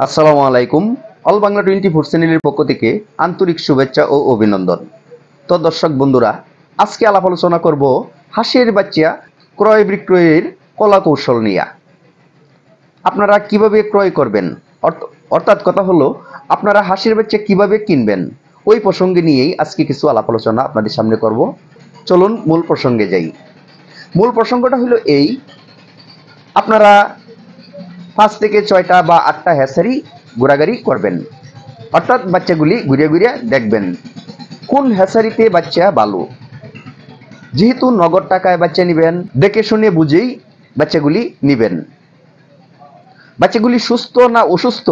আসসালামু আলাইকুম। অল বাংলা 24 চ্যানেলের পক্ষ থেকে আন্তরিক শুভেচ্ছা ও অভিনন্দন। তো দর্শক বন্ধুরা, আজকে আলাপ আলোচনা করব হাঁসের বাচ্চা ক্রয় বিক্রয়ের কলা কৌশল নিয়ে। আপনারা কিভাবে ক্রয় করবেন, অর্থাৎ কথা হলো আপনারা হাঁসের বাচ্চা কিভাবে কিনবেন, ওই প্রসঙ্গে নিয়েই আজকে কিছু আলাপ আলোচনা আপনাদের সামনে করব। চলুন মূল প্রসঙ্গে যাই। মূল প্রসঙ্গটা হলো এই, আপনারা 5 থেকে 6টা বা 8টা হ্যাচারি ঘোরাঘুরি করবেন, অর্থাৎ বাচ্চাগুলি ঘুরে ঘুরে দেখবেন কোন হ্যাচারিতে বাচ্চা ভালো। যেহেতু নগদ টাকায় বাচ্চা নেবেন, দেখে শুনে বুঝেই বাচ্চাগুলি নেবেন। বাচ্চাগুলি সুস্থ না অসুস্থ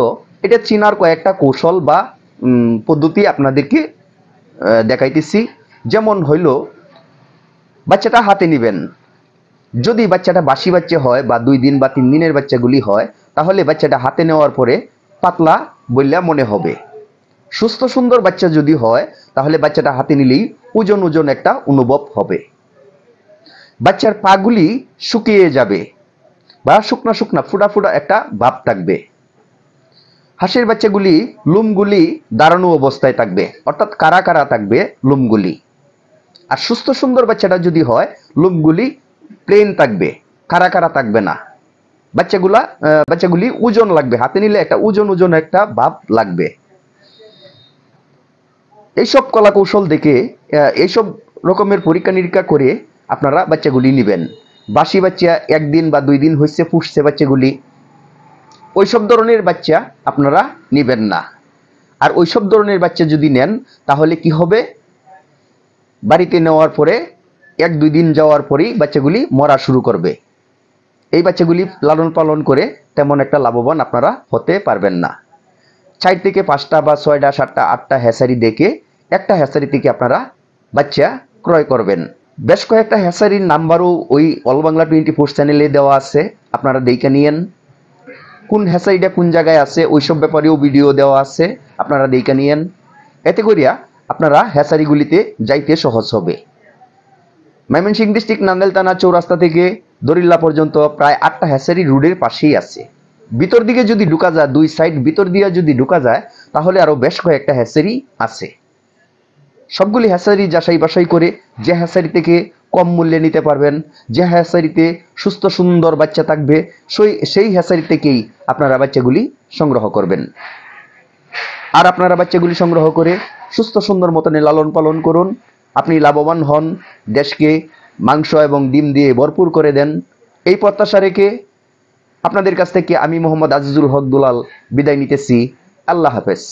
এটা চেনার কয়েকটা কৌশল বা পদ্ধতি আপনাদেরকে দেখাইতেছি। যেমন হইল, বাচ্চাটা হাতে নেবেন। যদি বাচ্চাটা বাসি বাচ্চা হয় বা 2 দিন বা 3 দিনের বাচ্চাগুলি হয়, তাহলে বাচ্চাটা হাতে নেওয়ার পরে পাতলা বললা মনে হবে। সুস্থ সুন্দর বাচ্চা যদি হয়, তাহলে বাচ্চাটা হাতে নিলেই ওজন ওজন একটা অনুভব হবে। বাচ্চার পাগুলি শুকিয়ে যাবে বা শুকনা শুকনা ফুটা ফুটা একটা ভাব থাকবে। হাঁসের বাচ্চাগুলি লোমগুলি দাঁড়ানো অবস্থায় থাকবে, অর্থাৎ কারা কারা থাকবে লোমগুলি। আর সুস্থ সুন্দর বাচ্চাটা যদি হয়, লোমগুলি প্লেন থাকবে, কারা কারা থাকবে না। বাচ্চাগুলি ওজন লাগবে, হাতে নিলে একটা ওজন ওজন একটা ভাব লাগবে। এইসব কলা কৌশল দেখে, এইসব রকমের পরীক্ষা নিরীক্ষা করে আপনারা বাচ্চাগুলি নেবেন। বাসি বাচ্চা 1 দিন বা 2 দিন হয়েছে, পুষছে বাচ্চাগুলি, ওইসব ধরনের বাচ্চা আপনারা নেবেন না। আর ওইসব ধরনের বাচ্চা যদি নেন, তাহলে কি হবে, বাড়িতে নেওয়ার পরে 1-2 দিন যাওয়ার পরেই বাচ্চাগুলি মরা শুরু করবে। এই বাচ্চাগুলি লালন পালন করে তেমন একটা লাভবান আপনারা হতে পারবেন না। 4 থেকে 5টা বা 6টা 7টা 8টা হ্যাচারি দেখে একটা হ্যাচারি থেকে আপনারা বাচ্চা ক্রয় করবেন। বেশ কয়েকটা হ্যাচারির নাম্বারও ওই অল বাংলা 24 চ্যানেলে দেওয়া আছে, আপনারা দেখে নিয়েন। কোন হ্যাচারিটা কোন জায়গায় আছে ওইসব ব্যাপারেও ভিডিও দেওয়া আছে, আপনারা দেখে নিয়েন। এতে করিয়া আপনারা হ্যাচারিগুলিতে যাইতে সহজ হবে। ময়মনসিংহ ডিস্ট্রিক্ট নান্দেল থানা চৌরাস্তা থেকে দরিল্লা পর্যন্ত প্রায় 8টা হ্যাচারি রোডের পাশেই আছে। ভিতর দিকে যদি ঢুকা যায়, 2 সাইড ভিতর দিয়ে যদি ঢুকা যায়, তাহলে আরো বেশ কয়েকটা হ্যাচারি আছে। সবগুলি হ্যাচারি যাচাই বাছাই করে যে হ্যাচারি থেকে কম মূল্যে নিতে পারবেন, যে হ্যাচারিতে সুস্থ সুন্দর বাচ্চা থাকবে, সেই হ্যাচারি থেকেই আপনারা বাচ্চাগুলি সংগ্রহ করবেন। আর আপনারা বাচ্চাগুলি সংগ্রহ করে সুস্থ সুন্দর মতনে লালন পালন করুন, আপনি লাভবান হন, দেশকে মাংস এবং ডিম দিয়ে ভরপুর করে দেন। এই প্রত্যাশা রেখে আপনাদের কাছ থেকে আমি মোহাম্মদ আজিজুল হক দুলাল বিদায় নিতেছি। আল্লাহ হাফেজ।